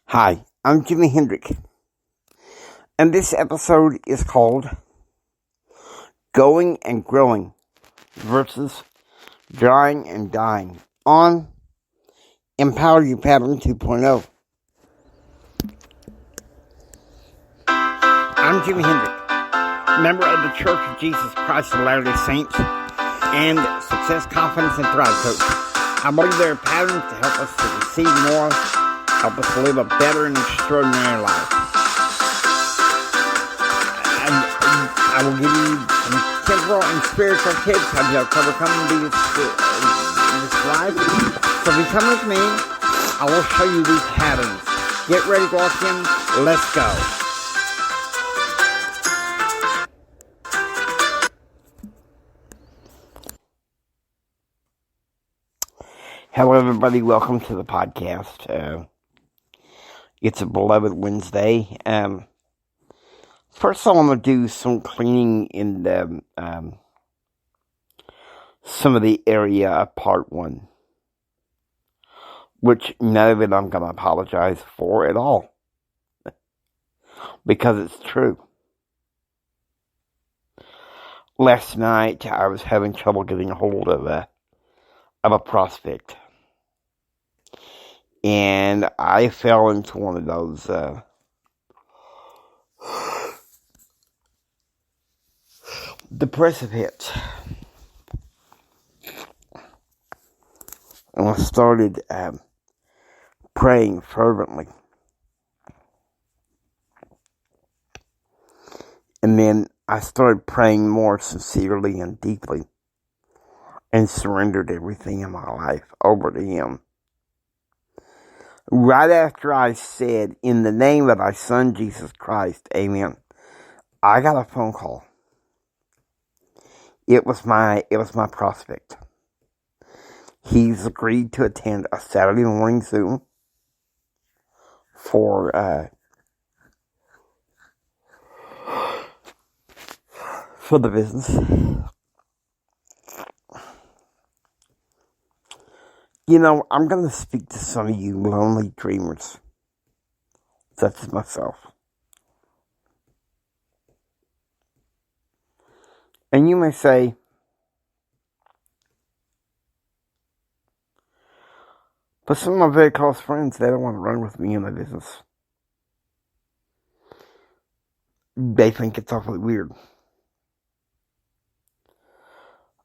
Hi, I'm Jimi Hendrix, and this episode is called Going and Growing versus Drying and Dying on Empower You Pattern 2.0. I'm Jimi Hendrix, member of the Church of Jesus Christ of Latter-day Saints and Success, Confidence, and Thrive Coach. I believe there are patterns to help us to receive more, help us to live a better and extraordinary life. I will give you some temporal and spiritual tips how to overcome this life. So if you come with me, I will show you these patterns. Get ready to walk in. Let's go. Hello, everybody. Welcome to the podcast. It's a beloved Wednesday. First, I want to do some cleaning in the some of the area of part one, which none of it I'm going to apologize for at all, because it's true. Last night, I was having trouble getting a hold of a prospect, and I fell into one of those depressive hits. And I started praying fervently. And then I started praying more sincerely and deeply and surrendered everything in my life over to Him. Right after I said, "In the name of Thy Son, Jesus Christ, Amen," I got a phone call. It was my prospect. He's agreed to attend a Saturday morning Zoom for the business. You know, I'm going to speak to some of you lonely dreamers, such as myself. And you may say, but some of my very close friends, they don't want to run with me in the business. They think it's awfully weird.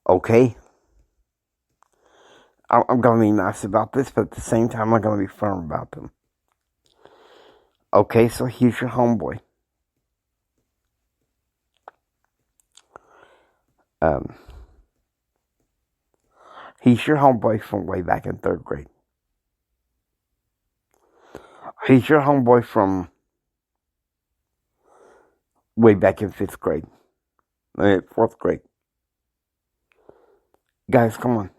Okay. I'm going to be nice about this, but at the same time, I'm going to be firm about them. Okay, so here's your homeboy. He's your homeboy from way back in 3rd grade. He's your homeboy from way back in 5th grade. 4th grade. Guys, come on.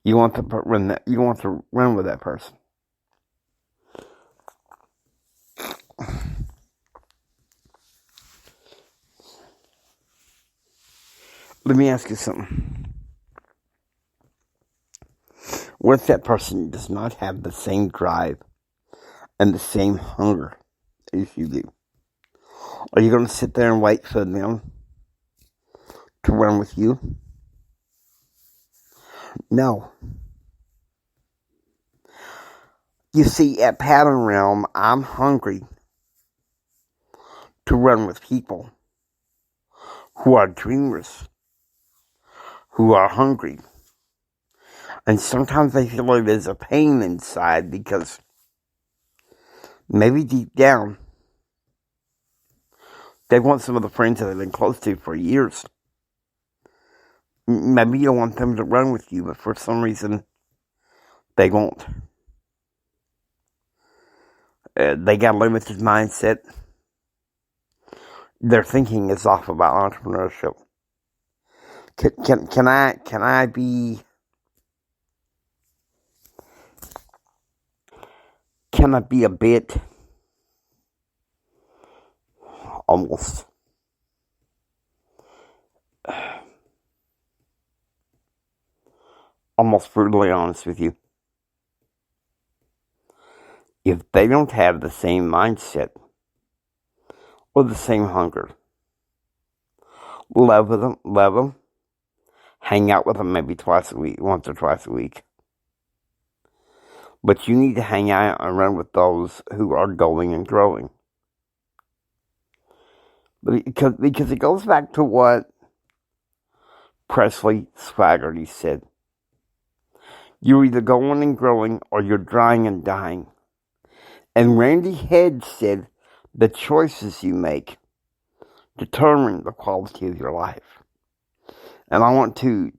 You want to run with that person. Let me ask you something. What if that person does not have the same drive and the same hunger as you do? Are you going to sit there and wait for them to run with you? No. You see, at Pattern Realm, I'm hungry to run with people who are dreamers, who are hungry. And sometimes I feel like there's a pain inside because maybe deep down, they want some of the friends that they've been close to for years. Maybe you don't want them to run with you, but for some reason, they won't. They got a limited mindset. Their thinking is off about entrepreneurship. Can I be a bit almost brutally honest with you? if they don't have the same mindset or the same hunger, love them, hang out with them maybe once or twice a week. But you need to hang out and run with those who are going and growing. Because it goes back to what Presley Swaggerty said. You're either going and growing or you're drying and dying. And Randy Head said the choices you make determine the quality of your life. And I want to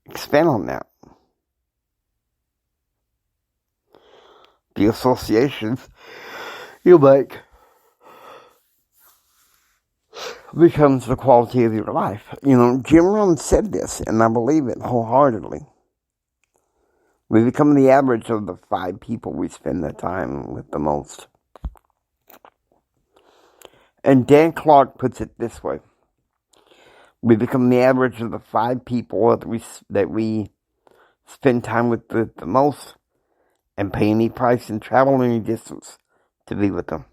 expand on that. The associations you make becomes the quality of your life. Jim Rohn said this, and I believe it wholeheartedly. We become the average of the 5 people we spend the time with the most. And Dan Clark puts it this way. We become the average of the 5 people that we spend time with the most and pay any price and travel any distance to be with them.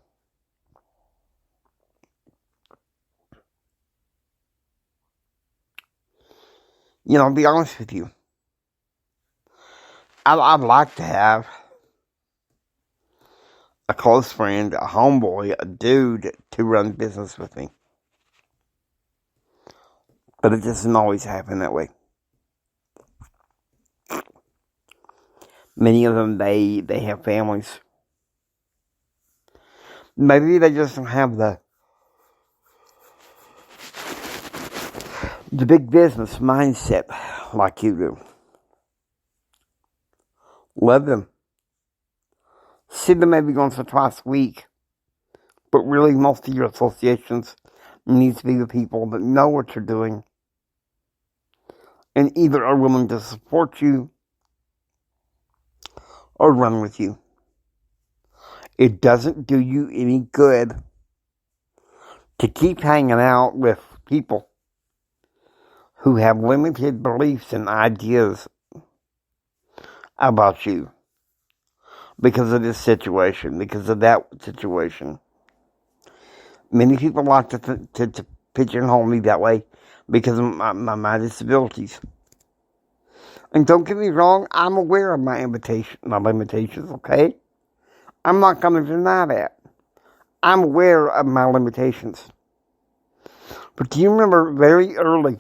I'll be honest with you. I'd like to have a close friend, a homeboy, a dude to run business with me. But it doesn't always happen that way. Many of them, they have families. Maybe they just don't have the big business mindset like you do. Love them. See them maybe once or twice a week. But really, most of your associations need to be the people that know what you're doing and either are willing to support you or run with you. It doesn't do you any good to keep hanging out with people who have limited beliefs and ideas about you because of this situation, because of that situation. Many people like to pigeonhole me that way because of my disabilities. And don't get me wrong, I'm aware of my limitations, okay? I'm not going to deny that. I'm aware of my limitations. But do you remember very early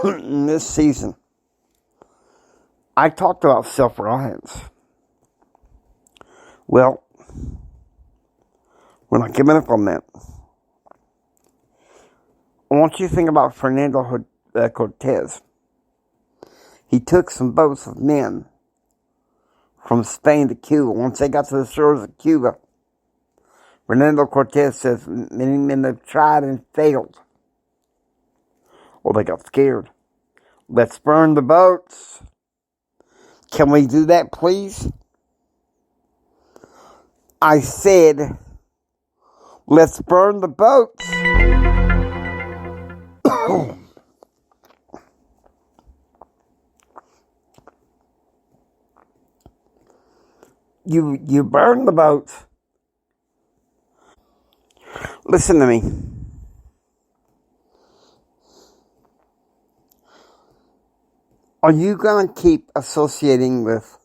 in this season, I talked about self-reliance. Well, we're not giving up on that. I want you to think about Fernando Cortez. He took some boats of men from Spain to Cuba. Once they got to the shores of Cuba, Fernando Cortez says many men have tried and failed. Well, they got scared. Let's burn the boats. Can we do that, please? I said, let's burn the boats. You burn the boats. Listen to me. Are you going to keep associating with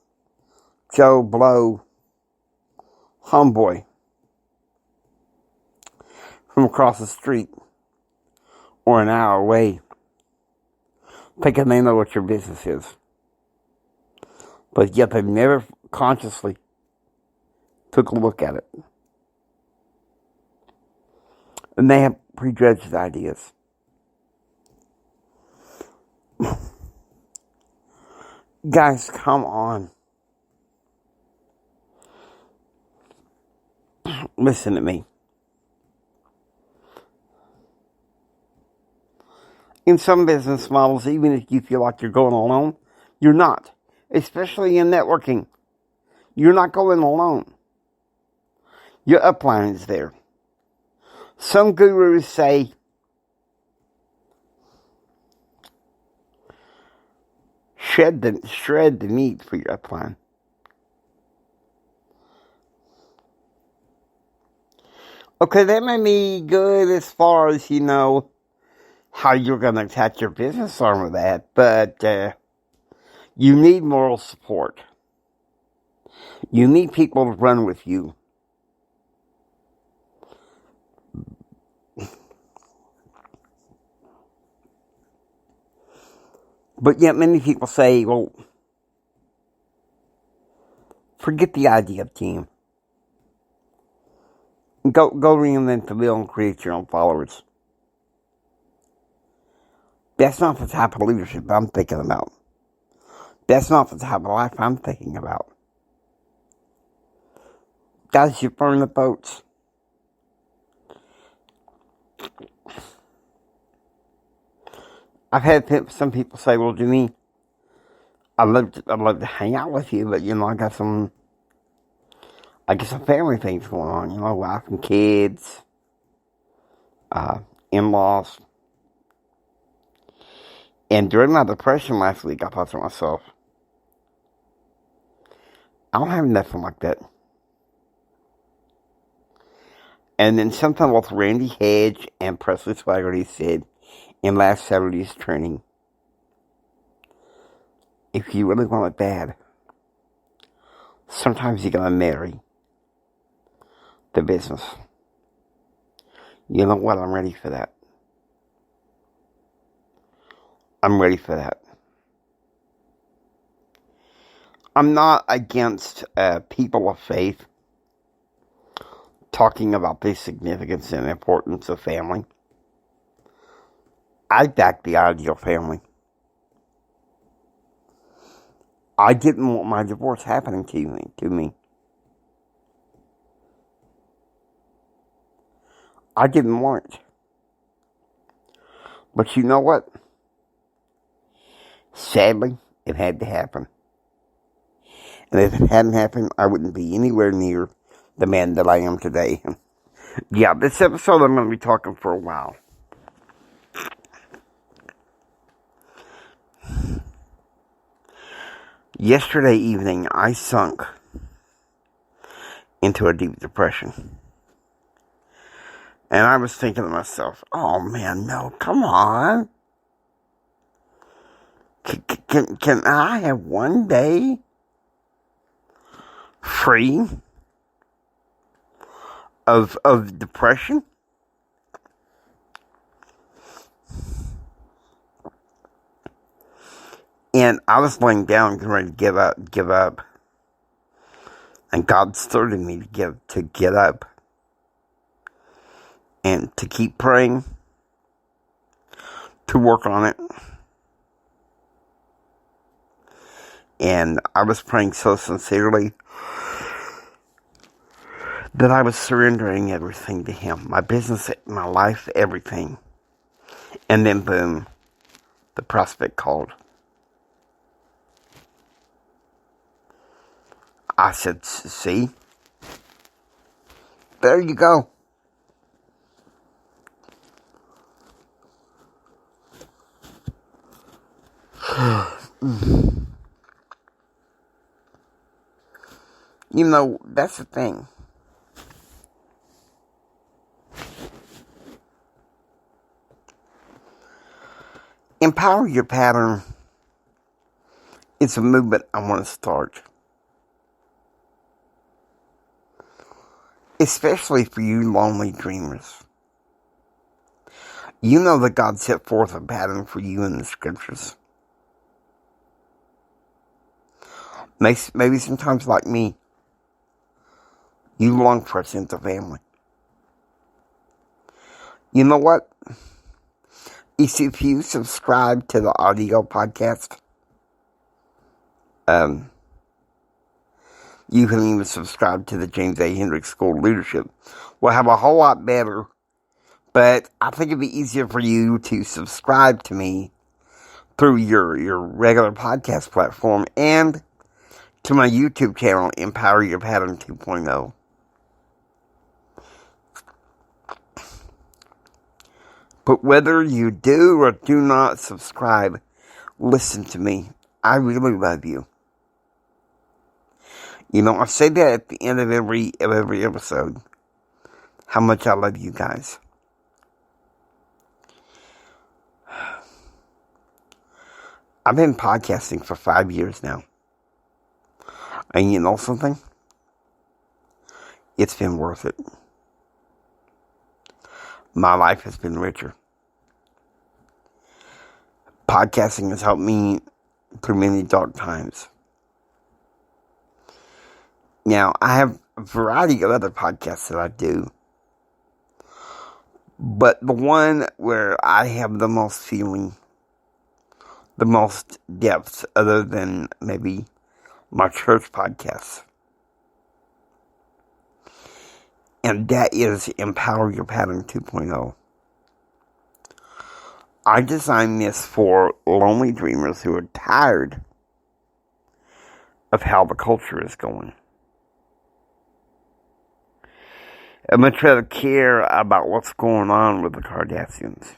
Joe Blow, homeboy, from across the street or an hour away, thinking they know what your business is, but yet they've never consciously took a look at it? And they have prejudged ideas. Guys, come on. Listen to me. In some business models, even if you feel like you're going alone, you're not. Especially in networking. You're not going alone. Your upline is there. Some gurus say, shred the meat for your upline. Okay, that may be good as far as, how you're going to attach your business arm with that, but you need moral support. You need people to run with you. But yet many people say, well, forget the idea of team. Go reinvent the wheel and create your own followers. That's not the type of leadership I'm thinking about. That's not the type of life I'm thinking about. Guys, you burn the boats. I've had some people say, well, Jimmy, I'd love to hang out with you, but, I got some family things going on, wife and kids, in-laws. And during my depression last week, I thought to myself, I don't have nothing like that. And then something both Randy Hedge and Presley Swaggerty said in last Saturday's training, if you really want it bad, sometimes you're going to marry the business. You know what? I'm ready for that. I'm ready for that. I'm not against people of faith talking about the significance and importance of family. I back the ideal family. I didn't want my divorce happening to me. I didn't want it. But you know what? Sadly, it had to happen. And if it hadn't happened, I wouldn't be anywhere near the man that I am today. Yeah, this episode I'm going to be talking for a while. Yesterday evening, I sunk into a deep depression. And I was thinking to myself, oh man, no, come on. Can I have one day free of depression? And I was laying down, getting ready to give up. And God stirred in me to get up. And to keep praying. To work on it. And I was praying so sincerely that I was surrendering everything to Him. My business, my life, everything. And then boom, the prospect called. I said, see? There you go. That's the thing. Empower your pattern. It's a movement I want to start. Especially for you lonely dreamers. You know that God set forth a pattern for you in the scriptures. Maybe sometimes like me, you long for a sense of family. You know what? If you subscribe to the audio podcast, you can even subscribe to the James A. Hendricks School of Leadership. We'll have a whole lot better, but I think it'd be easier for you to subscribe to me through your regular podcast platform and to my YouTube channel, Empower Your Pattern 2.0. But whether you do or do not subscribe, listen to me. I really love you. You know, I say that at the end of every episode. How much I love you guys. I've been podcasting for 5 years now. And you know something? It's been worth it. My life has been richer. Podcasting has helped me through many dark times. Now, I have a variety of other podcasts that I do. But the one where I have the most feeling, the most depth, other than maybe my church podcasts, and that is Empower Your Pattern 2.0. I designed this for lonely dreamers who are tired of how the culture is going. And much rather care about what's going on with the Kardashians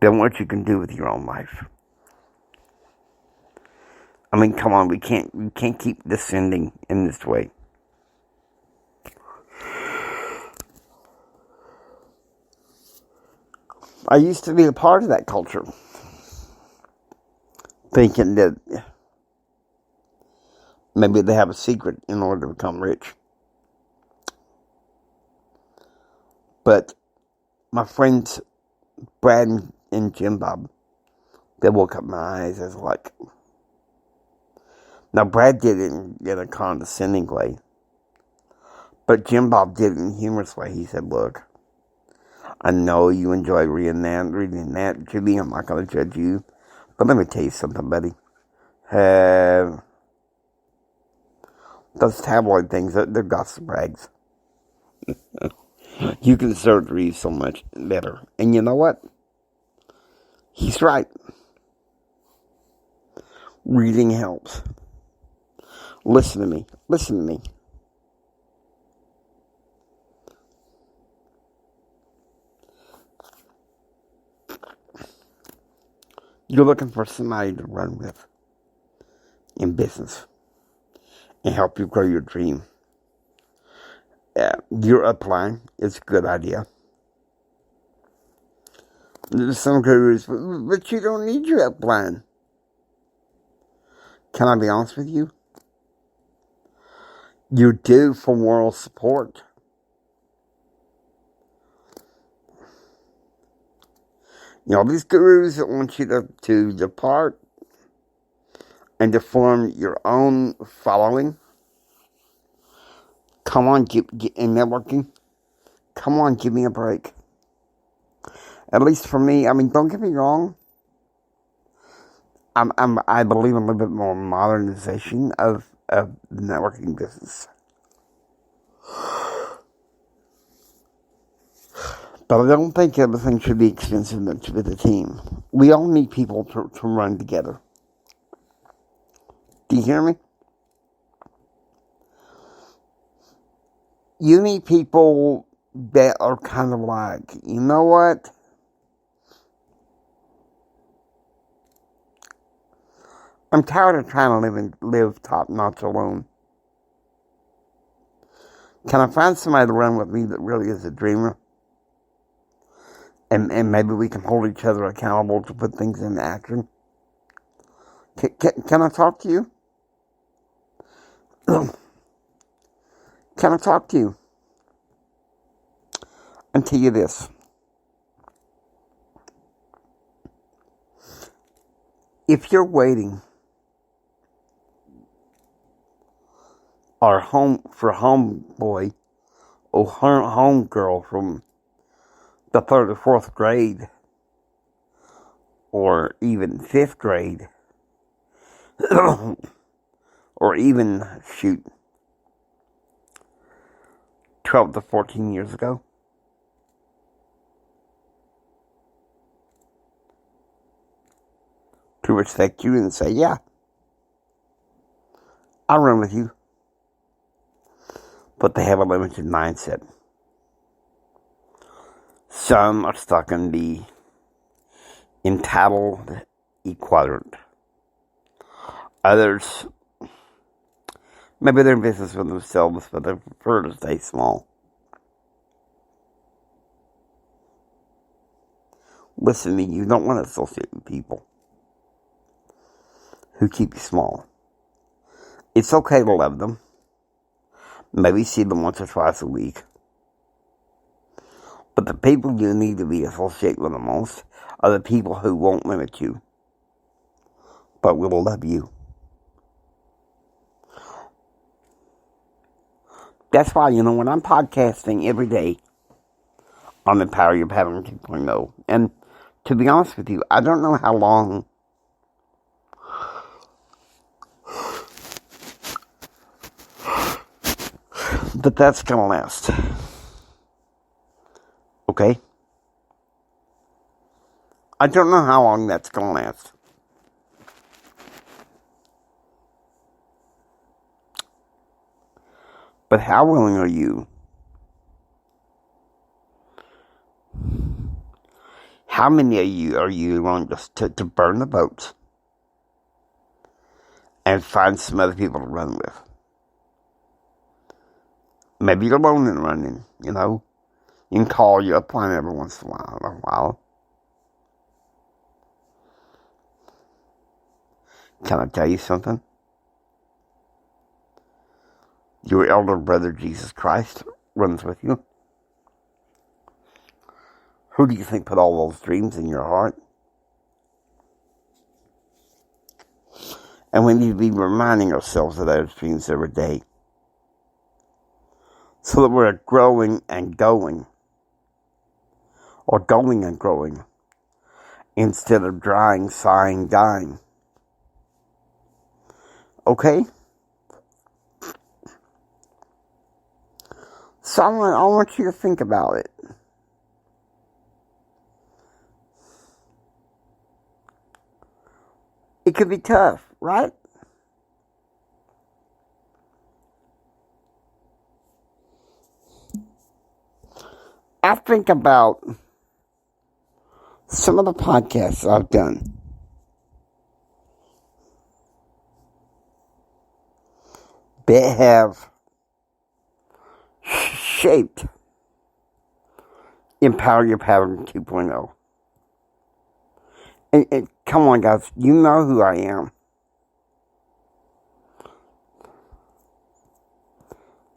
than what you can do with your own life. I mean, come on, we can't keep descending in this way. I used to be a part of that culture, thinking that maybe they have a secret in order to become rich. But my friends Brad and Jim Bob, they woke up my eyes as like, now Brad did it in a condescending way, but Jim Bob did it in a humorous way. He said, look, I know you enjoy reading that, Jimmy, I'm not going to judge you, but let me tell you something, buddy. Those tabloid things, they're gossip rags. You can serve to read so much better. And you know what? He's right. Reading helps. Listen to me. Listen to me. You're looking for somebody to run with in business and help you grow your dream. Your upline is a good idea. There's some gurus, but you don't need your upline. Can I be honest with you? You're due for moral support. You know, these gurus that want you to depart and to form your own following. Come on, get in networking. Come on, give me a break. At least for me, I mean, don't get me wrong. I believe in a little bit more modernization of the networking business. But I don't think everything should be expensive with a team. We all need people to run together. Do you hear me? You need people that are kind of like, you know what? I'm tired of trying to live top notch alone. Can I find somebody to run with me that really is a dreamer? And maybe we can hold each other accountable to put things into action. Can I talk to you? Can I talk to you? And tell you this. If you're waiting for homeboy or homegirl from the 3rd or 4th grade, or even 5th grade, or even, 12 to 14 years ago, to respect you and say, yeah, I'll run with you. But they have a limited mindset. Some are stuck in the entitled quadrant. Others, maybe they're in business for themselves, but they prefer to stay small. Listen to me, you don't want to associate with people who keep you small. It's okay to love them. Maybe see them once or twice a week. But the people you need to be associated with the most are the people who won't limit you, but will love you. That's why, when I'm podcasting every day on Empower Your Pattern 2.0, and to be honest with you, I don't know how long that that's going to last. Okay? I don't know how long that's going to last. But how willing are you? How many of you are you willing to burn the boats and find some other people to run with? Maybe you're alone in running, You can call your upline every once in a while. Can I tell you something? Your elder brother, Jesus Christ, runs with you. Who do you think put all those dreams in your heart? And we need to be reminding ourselves of those dreams every day, so that we're growing and going, or going and growing, instead of drying, sighing, dying. Okay? So I want you to think about it. It could be tough, right? I think about some of the podcasts I've done. That have shaped Empower Your Pattern 2.0. And come on, guys, you know who I am.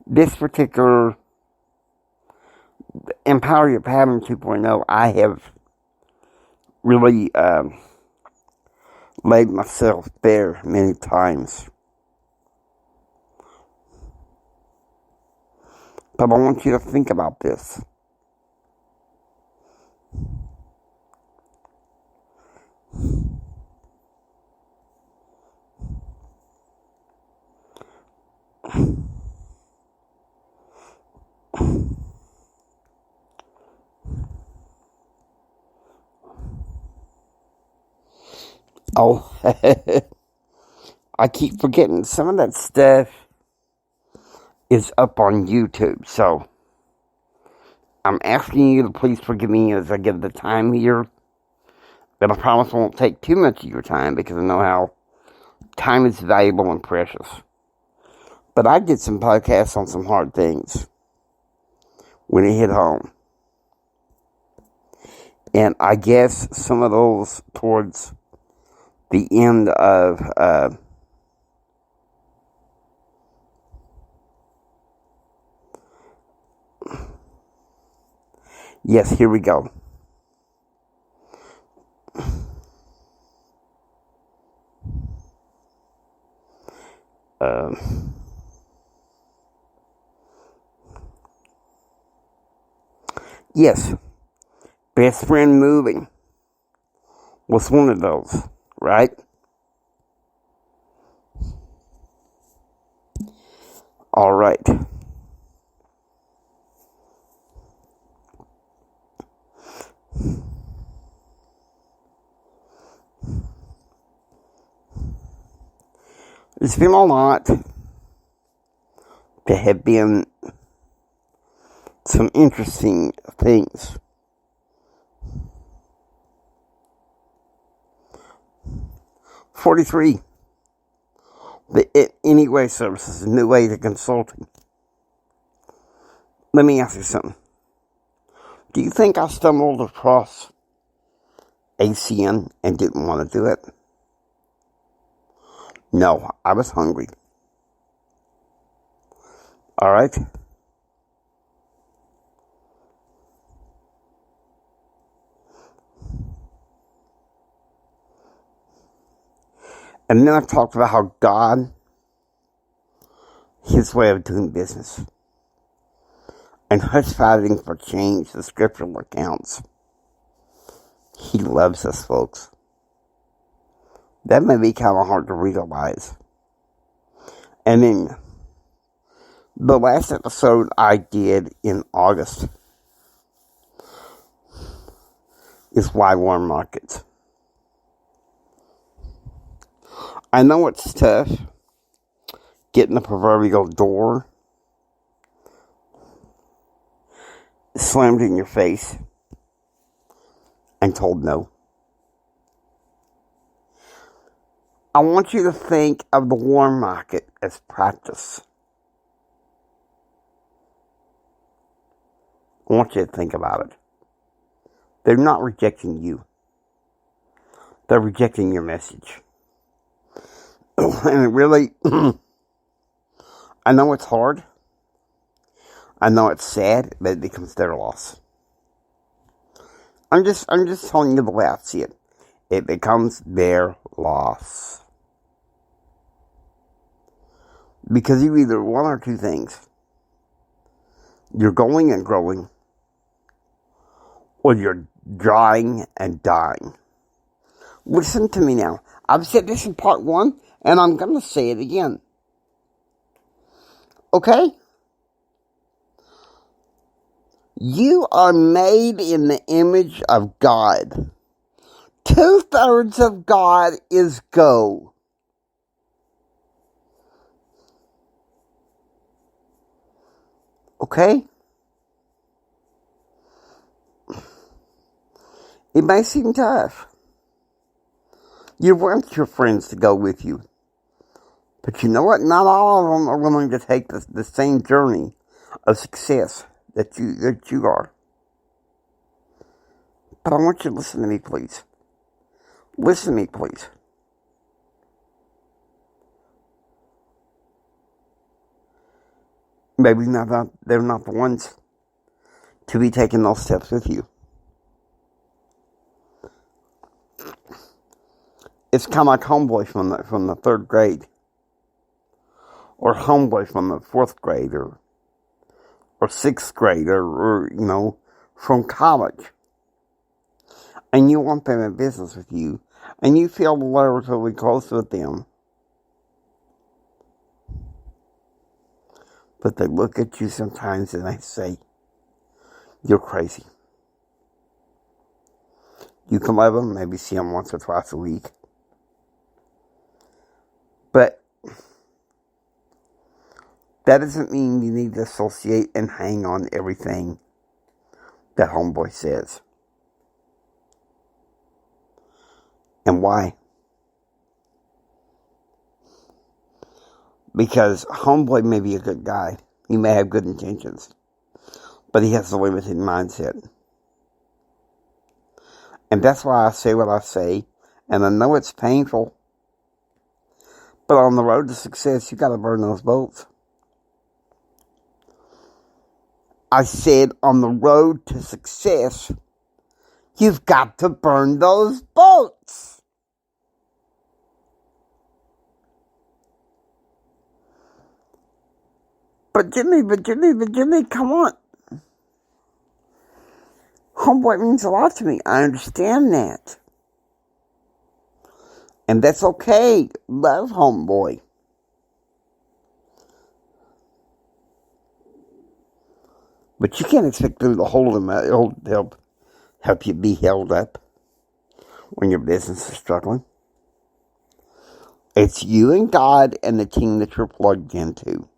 This particular Empower Your Pattern 2.0, I have really laid myself bare many times. But I want you to think about this. Oh, I keep forgetting some of that stuff is up on YouTube, so I'm asking you to please forgive me as I give the time here, but I promise I won't take too much of your time because I know how time is valuable and precious. But I did some podcasts on some hard things when it hit home. And I guess some of those towards the end of yes, here we go. Yes, best friend moving was one of those, right? All right. There's been a lot. There have been some interesting things. 43. The Anyway Services, a new way to consulting. Let me ask you something. Do you think I stumbled across ACN and didn't want to do it? No, I was hungry. Alright? And then I talked about how God, His way of doing business, and us fighting for change, the scriptural accounts. He loves us, folks. That may be kind of hard to realize. And then, the last episode I did in August is why warm markets. I know it's tough getting the proverbial door slammed in your face and told no. I want you to think of the warm market as practice. I want you to think about it. They're not rejecting you. They're rejecting your message. And it really, I know it's hard. I know it's sad, but it becomes their loss. I'm just telling you the way I see it. It becomes their loss. Because you either one or two things. You're going and growing, or you're drying and dying. Listen to me now. I've said this in part 1, and I'm going to say it again. Okay? You are made in the image of God. 2/3 of God is go. Okay? It may seem tough. You want your friends to go with you. But you know what? Not all of them are willing to take the same journey of success that you are. But I want you to listen to me, please. Listen to me, please. Maybe they're not the ones to be taking those steps with you. It's kind of like homeboy from the 3rd grade, or homeboy from the 4th grade, or 6th grade, or from college, and you want them in business with you, and you feel relatively close with them, but they look at you sometimes and they say, "You're crazy." You can love them, maybe see them once or twice a week. But that doesn't mean you need to associate and hang on everything that homeboy says. And why? Because homeboy may be a good guy. He may have good intentions. But he has a limited mindset. And that's why I say what I say. And I know it's painful. But on the road to success, you got to burn those boats. I said on the road to success, you've got to burn those boats. But Jimmy, come on. Homeboy means a lot to me. I understand that. And that's okay. Love homeboy. But you can't expect them to hold them help you be held up when your business is struggling. It's you and God and the team that you're plugged into.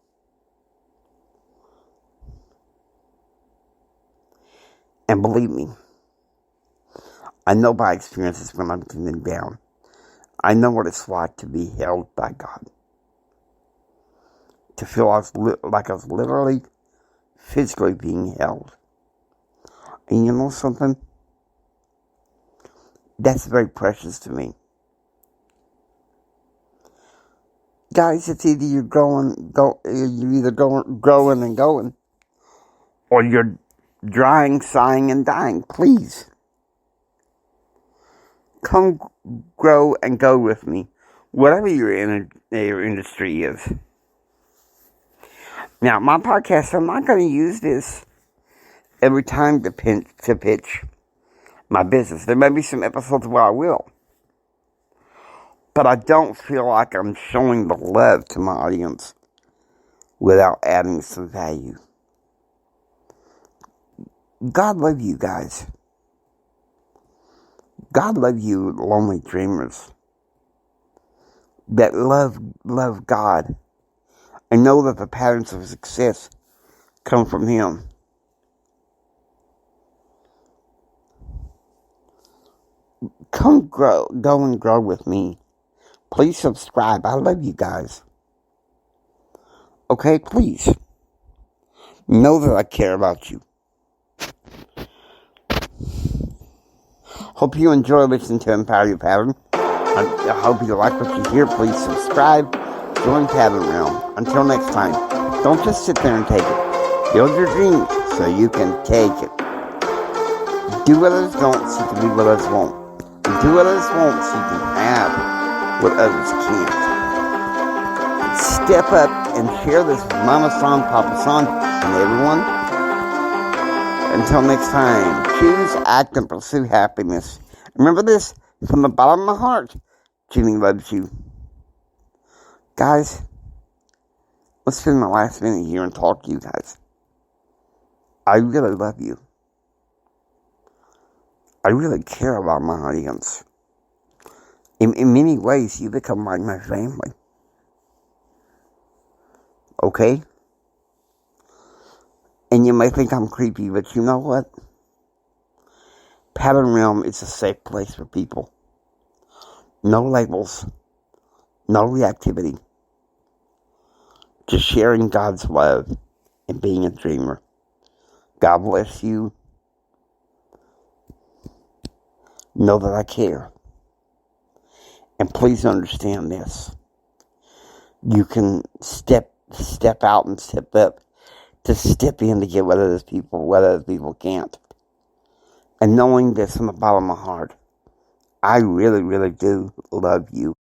And believe me, I know by experiences when I'm feeling down. I know what it's like to be held by God. To feel like I was literally, physically being held. And you know something? That's very precious to me. Guys, it's either you're growing and going, or you're drying, sighing, and dying. Please, come grow and go with me, whatever your industry is. Now, my podcast, I'm not going to use this every time to pitch my business. There may be some episodes where I will. But I don't feel like I'm showing the love to my audience without adding some value. God love you guys. God love you lonely dreamers that love God and know that the patterns of success come from Him. Come go and grow with me. Please subscribe. I love you guys. Okay, please. Know that I care about you. Hope you enjoy listening to Empower Your Pattern. I hope you like what you hear. Please subscribe. Join Pattern Realm. Until next time, don't just sit there and take it. Build your dreams so you can take it. Do what others don't so you can be what others won't. And do what others won't so you can have what others can't. Step up and share this with Mama San, Papa San, and everyone. Until next time, choose, act, and pursue happiness. Remember this, from the bottom of my heart, Jimmy loves you. Guys, let's spend my last minute here and talk to you guys. I really love you. I really care about my audience. In many ways, you become like my family. Okay? And you may think I'm creepy, but you know what? Pattern Realm is a safe place for people. No labels. No reactivity. Just sharing God's love and being a dreamer. God bless you. Know that I care. And please understand this. You can step out and step up to step in to get what other people can't. And knowing this from the bottom of my heart, I really, really do love you.